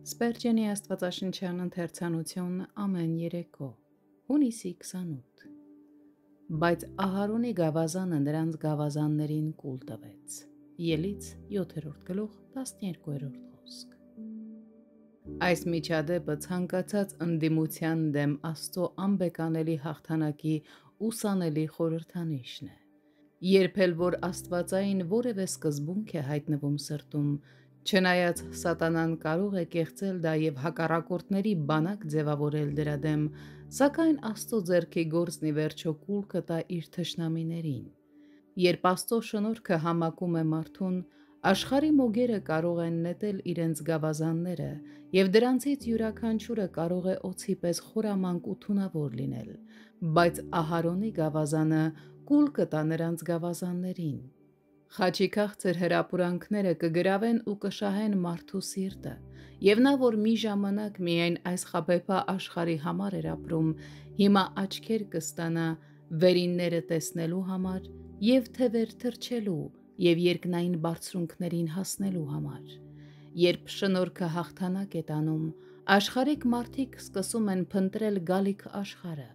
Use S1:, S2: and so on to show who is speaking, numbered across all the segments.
S1: Սպերջենի աստվածաշնչյան ընթերցանություն ամեն երեկո, հունիսի 28, բայց Ահարոնի գավազանը նրանց գավազաններին կուլ տվեց, Ելից 7-րդ գլուխ 12-րդ խոսք։ Այս միջադեպը ցանկացած ընդդիմության դեմ Աստծո անբեկանելի հաղթանակի ուսանելի խորհրդանիշն է։ Երբ էլ որ աստվածային որևէ սկզբունք է հայտնվում սրտում, չնայած սատանան կարող է կեղծել դա և հակառակորդների բանակ ձևավորել դրա դեմ, սակայն Աստծո ձեռքի գործն ի վերջո կուլ կտա իր թշնամիներին։ Երբ Աստծո շնորհքը համակում է մարդուն, աշխարհի մոգերը կարող են նետել իրենց գավազանները, և դրանցից յուրաքանչյուրը կարող է օձի պես խորամանկ ու թունավոր լինել, բայց Ահարոնի գավազանը կուլ կտա նրանց գավազաններին։ Խաչի քաղցր հրապուրանքները կգրավեն ու կշահեն մարդու սիրտը, և նա, որ մի ժամանակ միայն այս խաբեբա աշխարհի համար էր ապրում, հիմա աչքեր կստանա վերինները տեսնելու համար և թևեր թռչելու և երկնային բարձրունքներին հասնելու համար։ Երբ շնորհքը հաղթանակ է տանում, աշխարհիկ մարդիկ սկսում են փնտրել գալիք աշխարհը,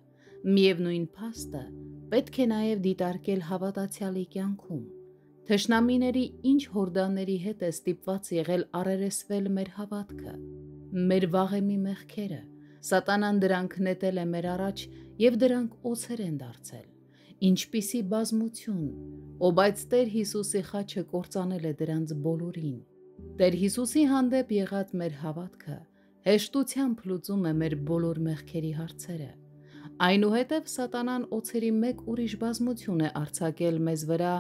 S1: միևնույն փաստը պետք է նաև դիտարկել հավատացյալի կյանքում։ Թշնամիների ինչ հորդաների հետ է ստիպված եղել առերեսվել մեր հավատքը, մեր վաղեմի մեղքերը, սատանան դրանք նետել է մեր առաջ և դրանք օձեր են դարձել, ինչպիսի բազմություն, բայց Տեր Հիսուսի խաչը կործանել է դրանց բոլորին։ Տեր Հիսուսի հանդեպ եղած մեր հավատքը հեշտությամբ լուծում է մեր բոլոր մեղքերի հարցերը։ Այնուհետև սատանան օձերի մեկ ուրիշ բազմություն է արձակել մեզ վրա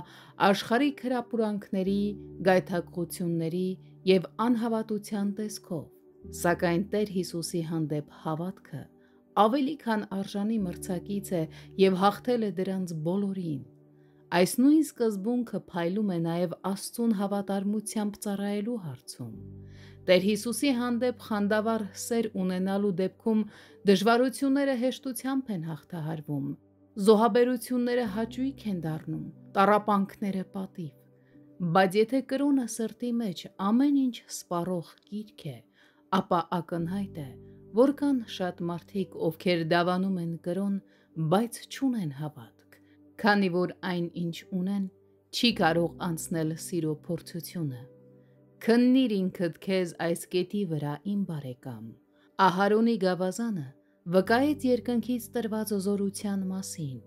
S1: աշխարհիկ հրապուրանքների, գայթակղությունների և անհավատության տեսքով, սակայն Տեր Հիսուսի հանդեպ հավատքը ավելի քան արժանի մրցակից է և հաղթել է դրանց բոլորին։ Այս նույն սկզբունքը փայլում է նաև Աստծուն հավատարմությամբ ծառայելու հարցում։ Տեր Հիսուսի հանդեպ խանդավառ սեր ունենալու դեպքում դժվարությունները հեշտությամբ են հաղթահարվում, զոհաբերությունները հաճույք են դառնում, տառապանքները պատիվ։ Բայց եթե կրոնը սրտի մեջ ամեն ինչ սպառող գիրք է, ապա ակնհայտ է, որ կան շատ մարդիկ, ովքեր դավանում են կրոն, բայց չունեն հավատք, քանի որ այն, ինչ ունեն, չի կարող անցնել սիրո փորձությունը։ Քննիր ինքդ քեզ այս կետի վրա, իմ բարեկամ։ Ահարոնի գավազանը վկայեց երկնքից տրված զորության մասին։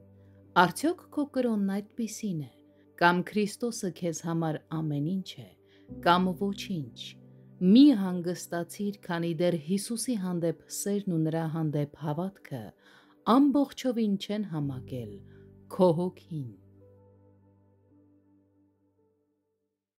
S1: Արդյոք քո կրոնն այդպիսին է, կամ Քրիստոսը քեզ համար ամեն ինչ է, կամ ոչինչ։ Մի հանգստացիր, քանի դեռ Հիսուսի հանդեպ սերն ու նրա հանդեպ հավատքը ամբողջովին չեն համակել քո հոգին։